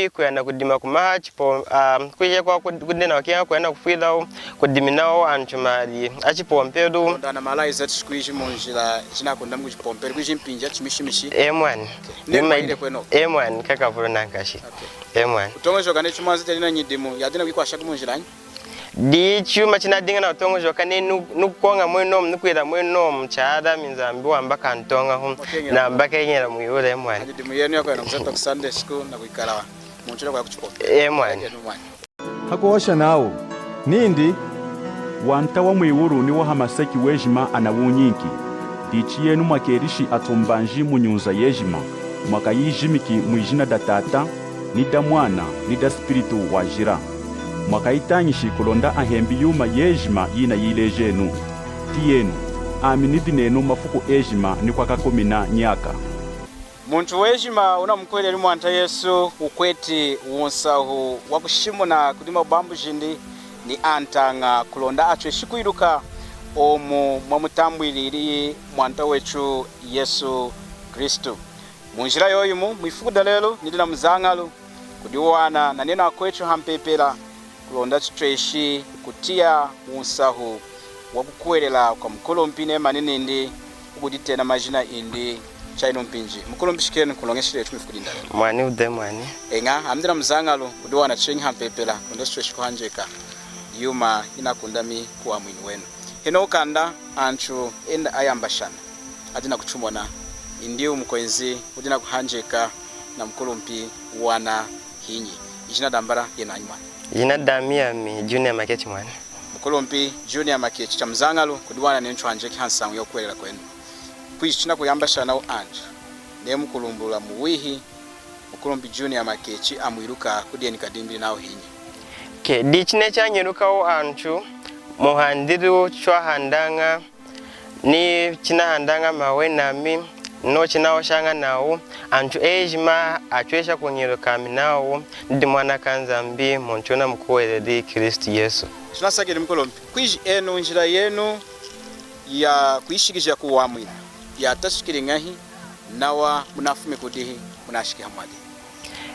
wi kwenda kudima kumaha chipo kuje kwa kudina wakia kwenda kufida kudiminao anchumali achipompedu ndana malaiza tshikuishi munjira chinakunda muchipompero kuchimpinja chimishimishi mwana nemaire kweno mwana kakavura nankashi mwana utongozo kane chumazi telina nyidimu yadina kuikwasha kumunjirani di chuma chinadinga na utongozo kane nukonga mweno nukwira mweno chada minzambi wamba kantonga hum na mbakengera muyure mwana nyidimu yenu yako na kusata ku Sunday school na kuikalawa munchira kwa kuchipoka mwana hakosha nawo nindi wanta wa mwiwuru ni wa hamasaki wejima anawunyinki dichi yenu makerishi atumbanji munyunza yejima mwaka yijimiki mwijina da tata ni da mwana ni da spiritu wajira mwaka itanyishi kulonda ahembi yuma yejima yina yilejenu tiyenu aminidi nenu mafuku ejima ni kwa kakomina nyaka muntu wejima unamkweleli mwanta Yesu ukweti wonsahu wakushimuna kudima bambu jindi ni antanga kulonda acho shikuiruka omu mwamutambwilili mwanta wechu Yesu Kristo munjira yoyumu mwifukuda lelo nidina mzangalu kudiwana na neno akwechu hampepela kulonda chitweshi kutia unsahu wakukwelela kwa mkolo mpine maninindi ukuditena majina indi chaino mpinji mkolo mpishikeni kulongeshile yetu mifukudinda lelo mwani ude mwani enga amdina mzangalu kudiwana chengi hampepela kulonda chitweshi kuhanjeka yuma inakundami kuwa mwini wenu hino ukanda anchu enda ayambashana adina kuchumona indiu mkwenzi udina kuhanjeka na mkulumpi wana hinyi ijina dambara yena anywana jina damia mi Junior Makechi mwana mkulumpi Junior Makechi cha mzangalu kudiwana nenchu hanjeki hansangu yokwelela kwenu kuichina kuyambashana u anju ne mkulumbula muwihi mkulumpi Junior Makechi amwiruka kudieni kadimbi nao hinyi dichine chanyiruka u anchu muhandiru chwa handanga ni china handanga mawe nami no china oshanga nawo anchu ejima atwesha kunyiruka minawo ndi mwana kanzambi monchona mkuweledi Kristo Yesu tunasagire mkolombi kwiji enu njira yenu ya kuishikija kuwamwi ya tashikiri ngahi nawa munafume kudihi munashiki hamadi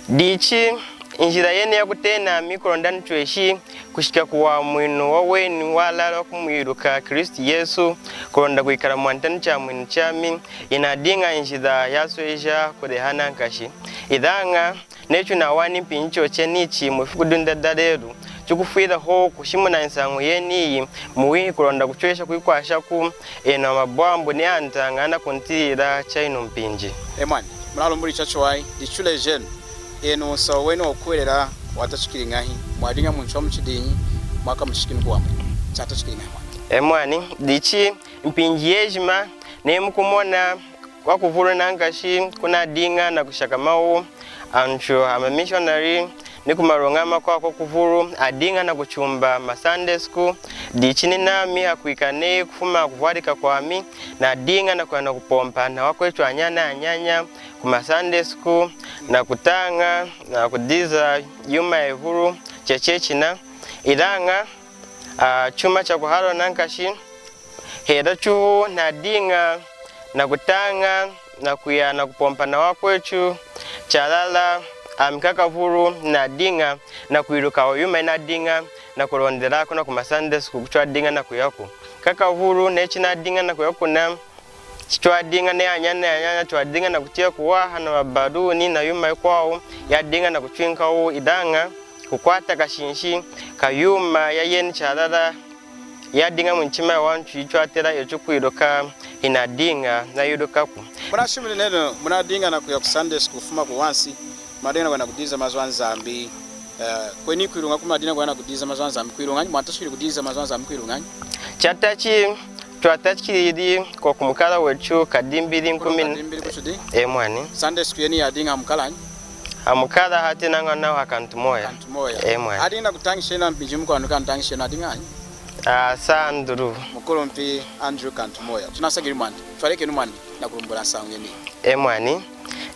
dichi injira yene ya kutena mikolonda ntweshi kushika kuwa mwino waweni walala kumwiruka Kristo Yesu kolonda kuikala mwantani cha mwino chami inadinga injira yasweja kudehana nkashi idhanga nechu na wani pincho chenichi mwifukudunda daleru chukufuida ho kushimuna insangu yeni muwi kolonda kuchwesha kuikwasha ku ena mabwambu ni antanga kuntira chaino mpinji emwani mulalo mbuli chachuwai dichule jenu eno saweno okwerera watachikiri ngahi mwadinga muncho mchidinyi mwaka mchikini kuwamwe chatachikiri ngahi mwani dichi mpinji yejima ne mkumona wakuvuru nangashi kuna dinga na kushaka mau ancho ama missionary ni kumarongama kwa kuvuru adinga na kuchumba ma Sunday school dichini nami hakuikane kufuma kuvarika kwami na dinga na kwa kupompa na wakwetu anyanya kuma Sunday school na kutanga na kudiza yuma evuru chechechina idanga chuma cha kuhalo nankashi heda chuhu na dinga na kutanga na kuya na kupompa na wakwetu chalala amkaka vuru na dinga na kuiruka yuma na dinga na kulondera kuna kuma Sunday school kuchwa dinga na kuyako kaka vuru nechi na dinga na kuyako na chwa dinga ne anyanya chwa dinga na kutia kuwaha na mabaruni na yuma kwao ya dinga na kuchinka u idanga kukwata kashinshi kayuma ya yeni chalala ya dinga munchima wanchu chwa tera yechu kuiruka ina dinga na yuruka ku munashimile neno munadinga na kuya ku Sunday school fuma ku wansi madina kwa kudiza mazwanzambi kweni kwirunga kumadina kwa kudiza mazwanzambi kwirunga mwatashiri kudiza mazwanzambi kwirunga chatachi twatachiri kwa kumukala wechu kadimbiri 10 mwani Sunday school yeni yadinga mukala amukala hati nanga nawo akantumoya mwani adinga kutangishena mpinji mko anuka ntangishena adinga Sandru mukolompi Andrew Kantumoya tunasagiri mwandi twaleke numwandi na kurumbula sangu yeni mwani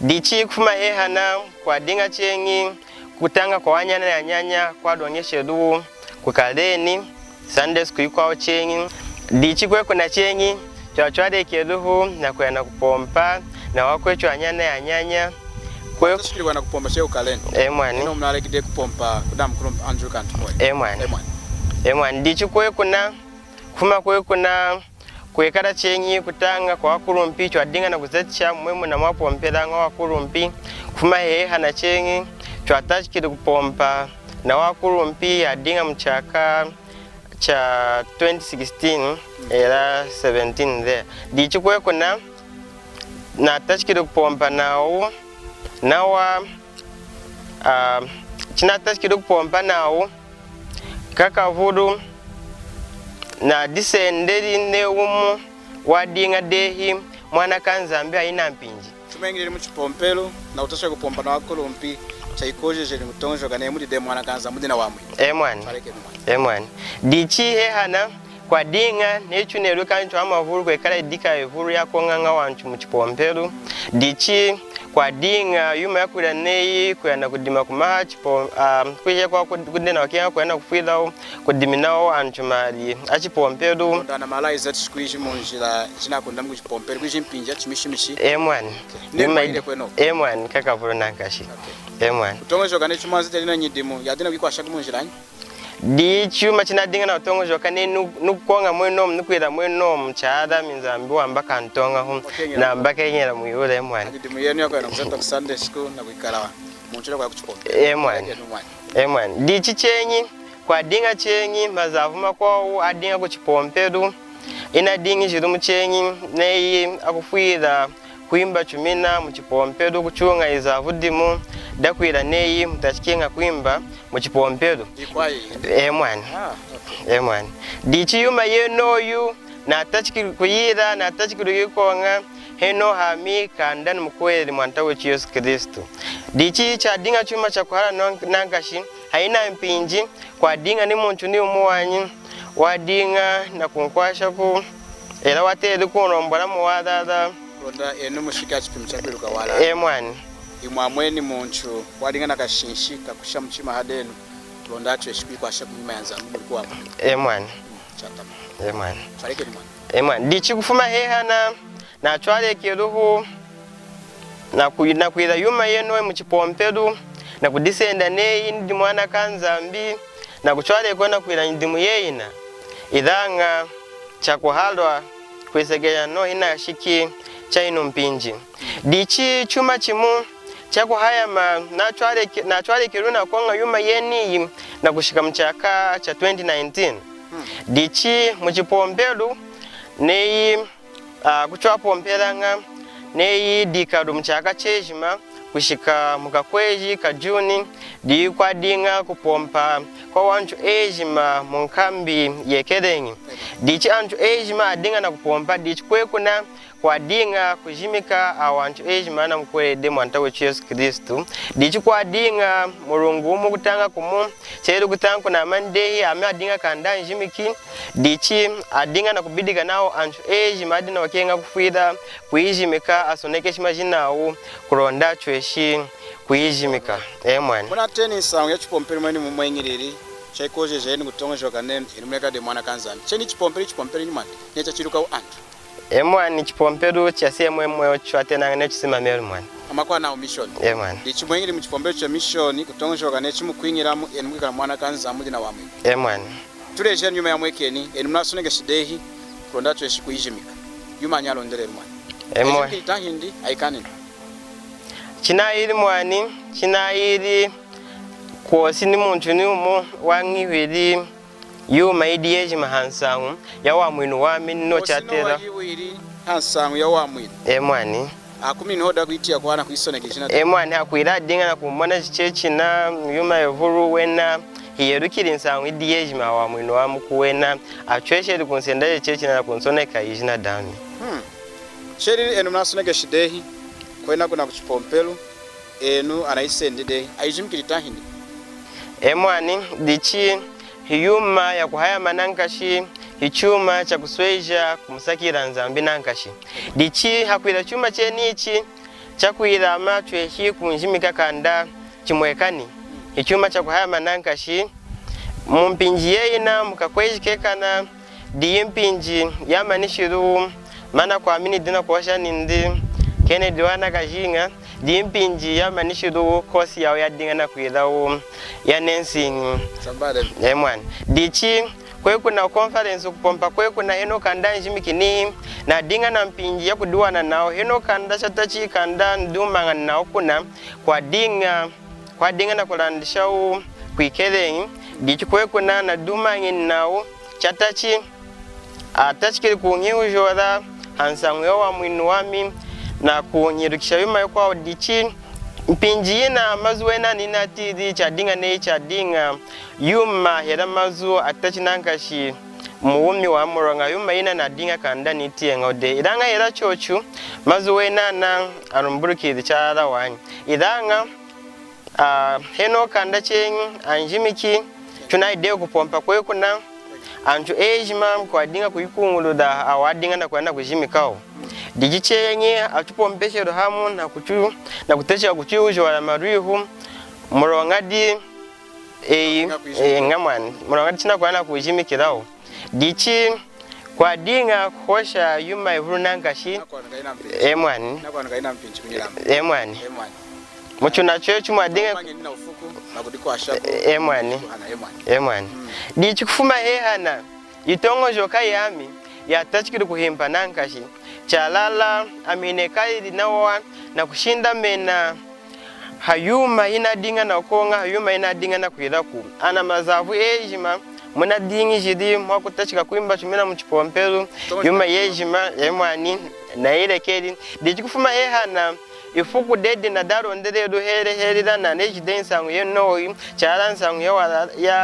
dichi kufuma hana kwa dinga chengi kutanga kwa wanyana ya nyanya kwa donyeshe du kukaleni Sunday school kwa chengi dichi kwe kuna chengi chwachwade keduhu na kwa na kupompa na wakwecho wanyana ya nyanya kwe tashikirwa na kupomba cheo kalenda mwani ino mnale kide kupompa kudam kulum Andrew Kantumwe mwani dichi kwe kuna kufuma kwe kuna kwekara chenyi kutanga kwa wakurumpi chwadinga na kuzecha mwemu na mwapompera nga wakurumpi kufuma heha na chenyi chwatashikiri kupompa na wakurumpi adinga mchaka cha 2016 era 17 there dichi kwe kuna na tashikiri kupompa nao nawa china tashikiri kupompa nao kakavuru na disenderi neumu wadinga dehi mwana kanzambi aina mpinji tumengire mu chipompelo na utasha kupompa na wakurumpi chaikoje je mutonjo kana muri de mwana kanza mudina wamwe mwani dichi he hana kwa dinga nechu neru kancho amavuru kwekala idika evuru yakonganga wanchu mu chipompelo dichi kwa dinga yuma yakura nei kwenda kudima kumaha chipo kuje kwa kudena wakia kwenda kufida kudiminao anchu mali achipompelo ndana malai zati squeeze munjira chinakunda mu chipompelo kuchimpinja chimishimishi mwani mwani kakavuru nankashi mwani utongozo kana chimanzi telina nyidimu yadina kwikwasha kumunjirani dichuma chinadinga na utongozo kana nukonga mweno nukwira mweno mchada minzambi wambaka ntonga hum na mbaka yenyera muyule mwani nyidimu yenu yako na kusata Sunday school na kuikala munchira kwa kuchipompelo mwani dichi chenyi kwa dinga chenyi mazavuma kwa adinga kuchipompelo ina dingi jirumu chenyi nei akufuira kuimba chumina mu chipompelo kuchunga izavudimu dakwira nei mutachikenga kuimba mu chipompelo mwani mwani dichi yuma yenoyu na tachikiri kuyira na tachikiri yikonga heno hami kandani mukweli mwantawe Yesu Kristo dichi cha dinga chuma cha kuhala nangashi haina mpinji kwa dinga ni muntu ni umuwanyi wadinga na kunkwasha ku era wateli kunombola mu wadada ronda eno mushika chipimo chakwiruka wala mwani imwamweni muntu wadinga nakashinshi kakusha mchima hadenu ronda atwe shikwi kwasha kunyuma yanza muri kwa mwani chata mwani fareke ni mwani mwani dichi kufuma hehana na chwale kiruhu na kuira yuma yeno mu chipompelo na kudisenda nei ndi mwana kanzambi na kuchwale kwenda kuira ndimu yeina idanga cha kuhalwa kwesegeya no ina shiki cha ino mpinji dichi chuma chimu cha kuhayama na chwale kiruna konga yuma yeni na kushika mchaka cha 2019 dichi mu chipompelo nei kuchwa pompelanga nei dikadu mchaka chejima kushika mukakweji ka Juni di kwa dinga kupompa kwa wanchu ejima munkambi yekerengi dichi anchu ejima adinga na kupompa dichi kwe kuna kwa dinga kujimika awanchu ejima na mkwede mwantawe Yesu Kristo dichi kwa dinga murungu mukutanga kumu cheru kutanga kuna mandehi ame adinga kanda njimiki dichi adinga na kubidiga nao anchu ejima adina wakenga kufuida kuijimika asoneke shima jinawu kuronda chweshi kuijimika mwani muna tennis sangu ya chipompelo mwani mumwenyiriri chaikoje jeni kutongozo kanene inimeka de mwana kanzani cheni chipompelo ni mwani necha chiruka uantu mwani chipompelo chase mwemwe chwatena ne chisimamelo mwani amakwa na mission mwani dichimwenyiri mu chipompelo cha mission kutongozo kanene chimukwingiramu inimwika mwana kanzamu dina wamwe mwani tuleje nyuma ya mwekeni enimnasonege shidehi kuronda tweshi kuijimika yuma nyalo ndere mwani mwani itahindi aikani chinairi mwani chinairi kwosi ni muntu ni umu wangibiri yuma idiyeji mahansangu ya wamwinu wami no chatera hansangu ya wamwinu mwani akumi nihoda kuitia kwana kuisoneke china mwani akwira dinga na kumona chichechi na yuma evuru wena hiyerukiri nsangu idiyeji ma wamwinu wamu kuwena achweshe di kunsenda chichechi na kunsoneka ijina dami sheri enu mnasoneke shidehi kwena kuna kuchipompelo enu anaisendide aijimkirita hindi mwani dichi hiyuma ya kuhaya manankashi hichuma cha kusweja kumusakira nzambi nankashi dichi hakwira chuma chenichi cha kuira amatwe hi kunjimika kanda chimwekani hichuma cha kuhaya manankashi mumpinji yeina mukakweji kekana diyimpinji yamanishiru mana kwa amini dina kuwasha nindi Kennedy wana kajinga dimpinji ya manishidu kosi ya dinga na kuidao ya nensing mwana dichi kwe kuna conference kupompa kwe kuna heno kanda njimikini na dinga na mpinji ya kuduana nao heno kanda chatachi kanda ndumanga nao kuna kwa dinga na kulandishau kuikele dichi kwe kuna na dumangi nao chatachi atachikili kungiu joda hansangwe wa mwinu wami na kunyirukisha yuma kwa dichi mpinji na mazuena ninatidi chadinga ne chadinga yuma hera mazu atachi nankashi muumi wa muronga yuma ina na dinga kanda nitie ngode idanga hera chochu mazuena na arumburuki chara wani idanga heno kanda chen anjimiki tunai deo kupompa kwe kuna anju ejima kwa dinga kuikungulu da awadinga na kwa na kujimikao dijiche yenye atupompeshe rohamu na kutecha kuchujo wala marihu murongadi ngamani murongadi china kwa na kujimikirao dichi kwa dinga kosha yuma ihurunangashi emwani muchuna chechu mwadinga emwani dichi kufuma hehana itongo joka yami ya tachikiri kuhimpa nankashi chalala amine kaidi nawa na kushinda mena hayuma ina dinga na konga hayuma ina dinga na kuidaku ana mazavu ejima muna dingi jidi mwako tachika kuimba chumina mchipompelu yuma ejima emwani na ile kedi dichi kufuma hehana ifuku dedi na daro ndere do heri na neji densangu ye no chala nsangu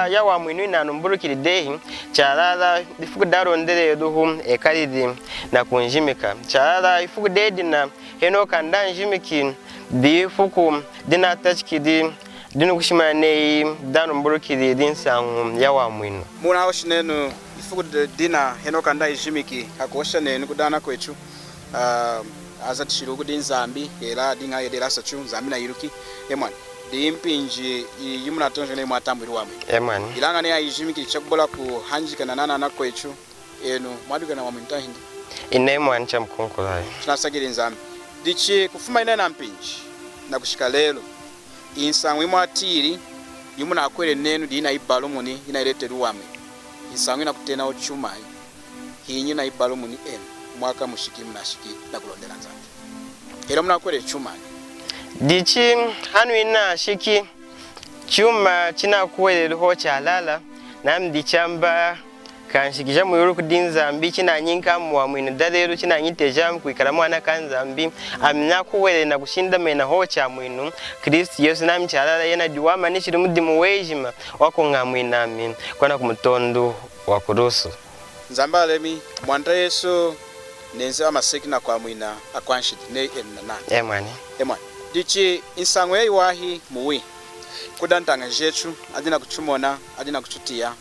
ya wa mwinu na numburukiri dehi chala ifuku daro ndere do hum ekalidi na kunjimika chala ifuku dedi na heno kanda njimiki di fuku dina tachkidi dinu kushima ne dano numburukiri densangu ya wa mwinu muna oshinenu ifuku dina heno kanda njimiki akosha ne kudana kwechu azati shirugu din zambi era dinga yedera sachu zambi na yiruki emwana dimpinji yimuna tonje ne mwatambiri wamwe emwana ilanga ne ayijimiki chakubola ku hanjika na nana nakwechu eno mwaduka na wamwinta hindi inemwana chamkonkolai tunasagiri nzambi dichi kufuma ina na mpinji na kushika lelo insangwe mwatiri yimuna akwere nenu dina ibalo muni ina ilete ruwamwe insangwe na kutena ochuma hinyi na ibalo muni eno mwaka mushiki mnashiki na kulondera nzambi era mnakwere chuma dichi hanu ina shiki chuma china kuwele ho chalala namdi chamba kanshikija muyuru kudinza mbi china nyinka mwa mwini dalero china nyitejam kuikala mwana kanzambi amna kuwele na kushinda mena ho cha mwinu Kristo Yesu nami chalala yena diwama nishiri mudimu wejima wako ngamwina amin kwana kumutondo wakurusu nzamba lemi mwanda Yesu nenze amaseki na kwa mwina akwanshid ne enana emani dichi insangwe iwahi muwi kudantanga jechu adina kuchumona adina kuchutia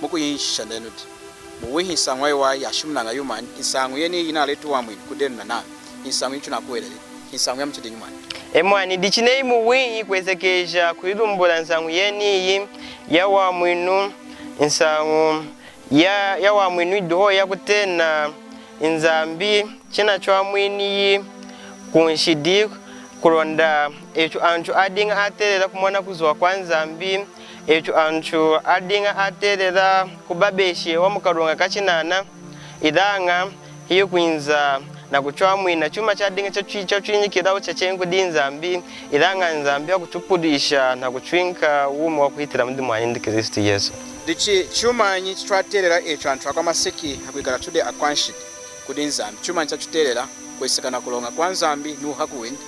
muku yinsha ndenud muwi insangwe iwahi ashumna ngayumani insangwe yeni ina letu wa mwini kudenana insangwe chuna kuelele insangwe mchide nyumani emani dichi nei muwi kwezekeja kuidumbula insangwe yeni ya wa mwinu insangwe ya wa mwinu doho ya kutena inzambi china chwa mwini kunshidi kuronda echo anchu adinga aterera kumona kuzwa kwa nzambi echo anchu adinga aterera kubabeshe wa mukaronga kachinana idanga hiyo kuinza na kuchwa mwina chuma cha dinga cha chinyikira cha chengu dinzambi idanga nzambi akuchupudisha na kuchwinka umo wa kuhitira mundi mwani Kristo Yesu dichi chuma nyi twaterera echo anchu akamaseki hakwikala tude akwanshid kudinzambi chuma chachuterera kwesekana kulonga kwa nzambi nuha kuwindi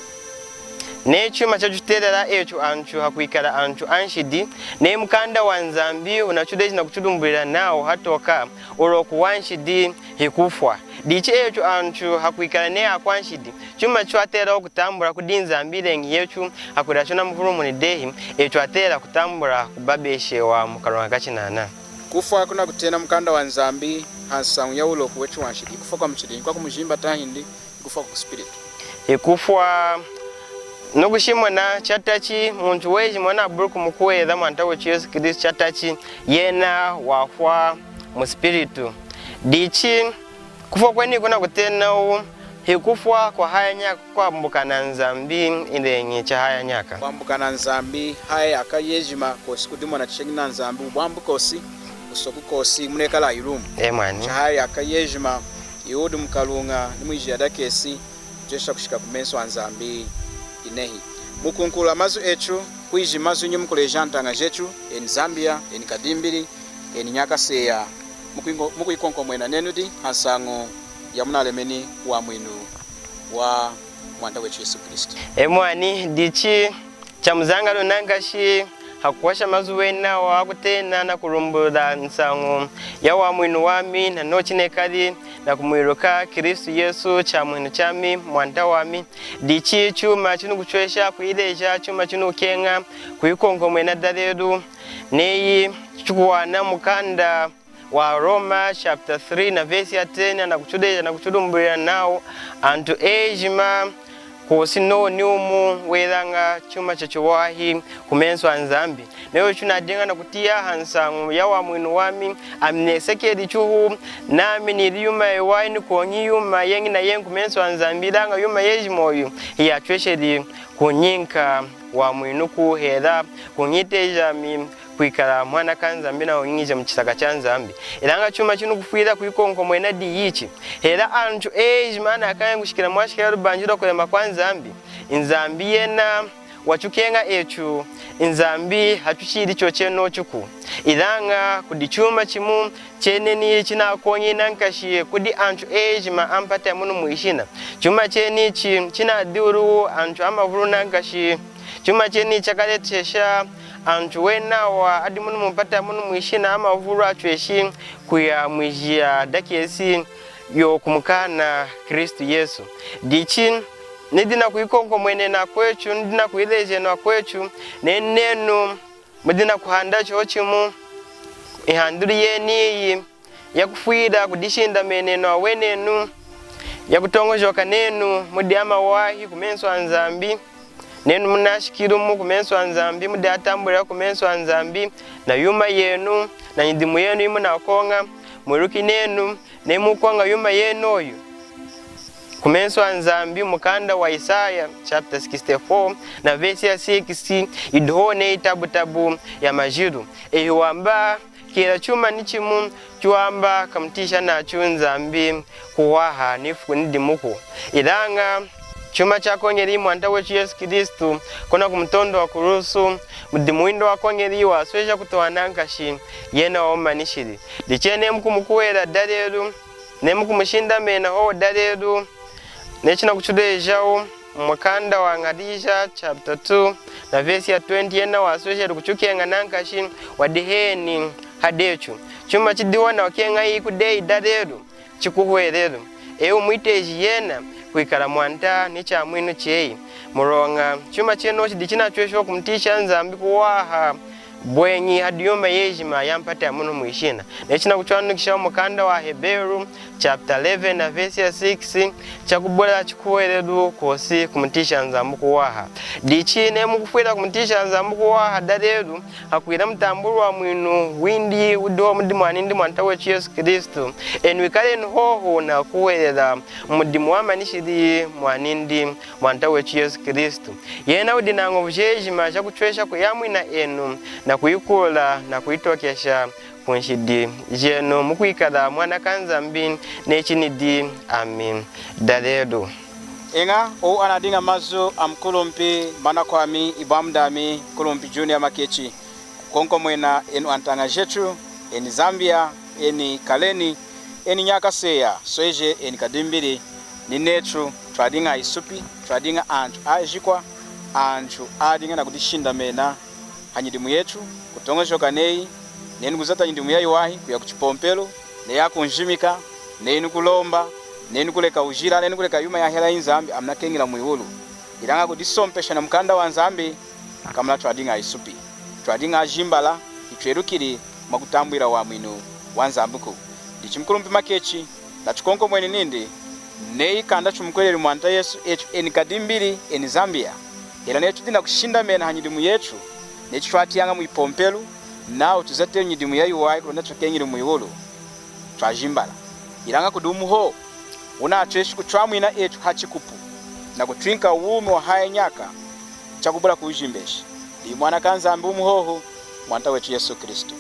ne chuma chachuterera echo anchu hakuikala anchu anshidi ne mkanda wa nzambi unachudeji na kuchudumbira nao hatoka uroku wanshidi hikufwa dichi echo anchu hakuikala ne akwanshidi chuma chwatera okutambura kudinzambi lengi yechu hakurachona mvurumu ni dehi echo atera kutambura kubabeshe wa mukaronga kachinana kufa kuna kutena mkanda wa nzambi hansangu ya ulo kuwechu wanshidi kufa kwa mchidi kwa kumujimba tahindi kufa kwa spirit kufa nukushimwa na chatachi muntu weji mwana buruku mukuweza mwanta wechi Yesu Kristo chatachi yena wafwa mu spiritu dichi kufa kweni kuna kutena hikufwa kwa haya nyaka kwa mbukana nzambi indenye cha haya nyaka kwambukana nzambi haya akayejima kosi kudimo na chengina nzambi ubwambu kosi usoku kosi munekala irumu mwani cha haya akayejima yudu mkalunga nimwiji adakesi jesha kushika kumenso nzambi inehi mukunkula mazu echu kuiji mazu nyu mukulejantanga jechu en Zambia en Kadimbiri en Nyakaseya mukuikonko mwena nenudi hasango ya munalemeni wa mwinu wa mwanda wetu Yesu Kristo. Mwani dichi cha mzangalo nangashi hakuwasha mazuwena wa kutena na kurumbula nsangu ya wa mwinu wami na nochine kali na kumwiruka Kristo Yesu cha mwinu chami mwanda wami dichi chuma chinu kuchwesha kuideja chuma chinu kenga kuikongo mwena daledu neyi chukuwana mukanda wa Roma chapter 3 na verse ya 10 na kuchudeja na kuchudumbuya nao antu ejima kusino nyumu wedanga chuma chachuwahi kumenswa nzambi neyo chunadinga na kutia hansangu yawa mwinu wami amnesekedi chuhu nami niliyuma ewaini kuonyiyuma yengi na yengi kumenswa nzambi danga yuma yejimoyu ya chweshedi kunyinka wa mwinu kuhela kunyiteja mi kuikala mwana kanzambi na onyinja mchisaka cha nzambi ilanga chuma chinu kufuira kuikonko mwena diyichi hela antu ejimana akaya ngushikira mwashikira rubanjira kulema kwa nzambi nzambi yena wachukenga echu nzambi hatuchiri chocheno chuku ilanga kudichuma chimu cheneni china konyi nankashie kudi antu ejima ampata munu muishina chuma cheni china duru antu amavuru nankashi chuma cheni chakaletesha antu wena wa adi munu mpata munu mwishina ama vuru achweshi kuya mwijia dakesi yo kumukana Kristu Yesu dichi nidina kuikonko mwene na kwechu nidina kuileje na kwechu nenenu mudina kuhanda chochimu ihanduri yeni ya kufuida kudishinda meneno awenenu ya kutongojoka nenu mudi ama wahi kumenswa nzambi nenu munashikirumu kumenswa nzambi mudi atambura kumenswa nzambi na yuma yenu na nyidimu yenu imu na konga muruki nenu nemu konga yuma yenu oyu kumenswa nzambi mukanda wa Isaya chapter 64 na verse ya 6 idhone itabu ya majiru ehiwamba kila chuma nichimu chuamba kamtisha na chunzambi kuwaha nifu nidimuku ilanga chuma chako ngeri mwanda wetu Yesu Kristo kona kumtondo wa kurusu mudimuindo wako ngeri wa swesha kutoanankashi yena omanishiri lichene mkumukuwela daleru nemukumushinda mena ho daleru nechina kuchudejao mwakanda wa Ngadisha chapter 2 na verse ya 20 yena waswesha kuchukenga nankashi wadiheni hadechu chuma chidiwana wakenga hii kudei daleru chikuhueleru mwiteji yena kuikala mwanta nicha mwinu chei muronga chuma cheno chidichina chwesho kumtisha nzambi kuwaha bwenyi hadiyoma yejima yampata munu mwishina nechina kuchwanukisha mukanda wa Hebrew chapter 11 na verse ya 6 chakubola chikuweledu kosi kumtisha nzambu kuwaha dichi nemukufuira kumtisha nzambu kuwaha daledu hakuira mtamburu wa mwinu windi udo mudi mwanindi mwanta wetu Yesu Kristo enwikale nhoho na kuwelela mudi mwamanishiri mwanindi mwanta wetu Yesu Kristo yena udinango vujejima chakuchwesha kuyamwina enu na kuikula na kuitokesha kunshidi jeno mukuikala mwana kanzambi nechinidi amin daledu enga o anadinga mazu amkulumpi mana kwami ibamdami kulumpi junior makechi konko mwena enu antanga jetu eni Zambia eni Kaleni eni Nyakaseya soeje eni Kadimbiri ni netu tradinga isupi tradinga antu ajikwa antu adinga na kudishinda mena hanyidimu yetu kutongojoka nei nenu kuzata nyidimu yayi wahi kuya kuchipompelo ne yakunjimika nenu kulomba nenu kuleka ujira nenu kuleka yuma ya hela inzambi amnakengila muiwulu ilanga kudisompesha na mkanda wa nzambi kamla tradinga isupi tradinga ajimbala itwerukiri makutambwira wa mwinu wa nzambuko dichimkulumpi makechi na chikonko mwene nindi nei kanda chumkweleli mwanta Yesu echu eni Kadimbiri eni Zambia ila netu dina kushinda mena hanyidimu yetu nechitwatiyanga muipompelu nao tuzate nyidimu yayi wayi kulona chokengile muiwulu twajimbala ilanga kudumu ho unacho kuchwamwina etu hachikupu na kutwinka uwume wa haya nyaka chakubula kujimbesha ndi mwana kanzambi umuhoho mwanta wetu Yesu Kristo.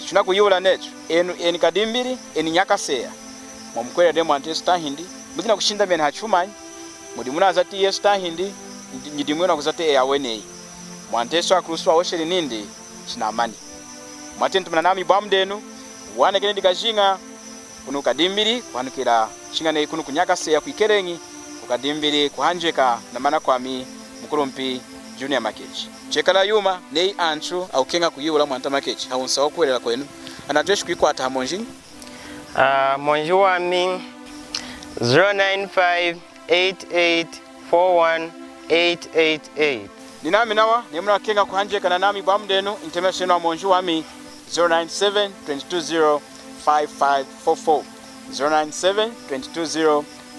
Chuna kuyula netu eni kadimbiri eni nyaka seya mumkwera de mwanta Yesu tahindi mudina kushinda mena hachumanyi mudi munazati Yesu tahindi ndimwena kuzate yawenei mwanta Yesu akrusu awosheli nindi china amani mwatentu mnanami bwamdenu wane kene dikajinga kunu kadimbiri kuhanukira chinga nei kunu kunyaka seya kuikerengi kukadimbiri kuhanjeka na mana kwami mukulumpi Junior Makechi chekala yuma nei anthu aukenga kuyula mwanta Makechi haunsa okwelela kwenu anatweshi kuikwata hamonji monji wami 0958841888 ninami nawa nemuna kenga kuhanjeka na nami bwamdenu international monji wami 097-220-5544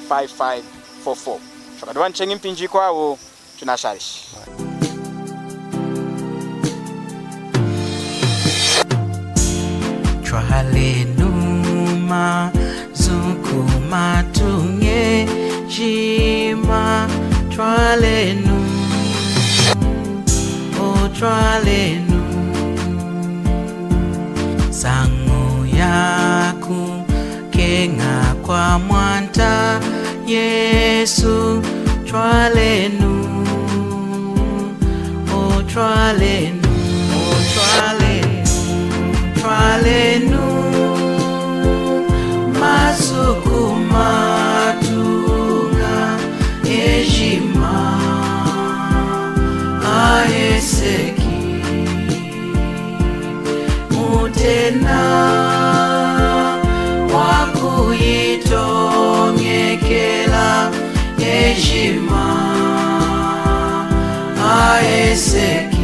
097-220-5544 shokadwa nchengi mpinji kwawo tunasharishi Tralenuma zukumatunge jima tralenu o tralenu sangu yaku kenga kwa mwanta Yesu tralenu o tralenu o tralenu tralenu masukumatunga ejima aeseki mutena wakuyitongekela ejima aeseki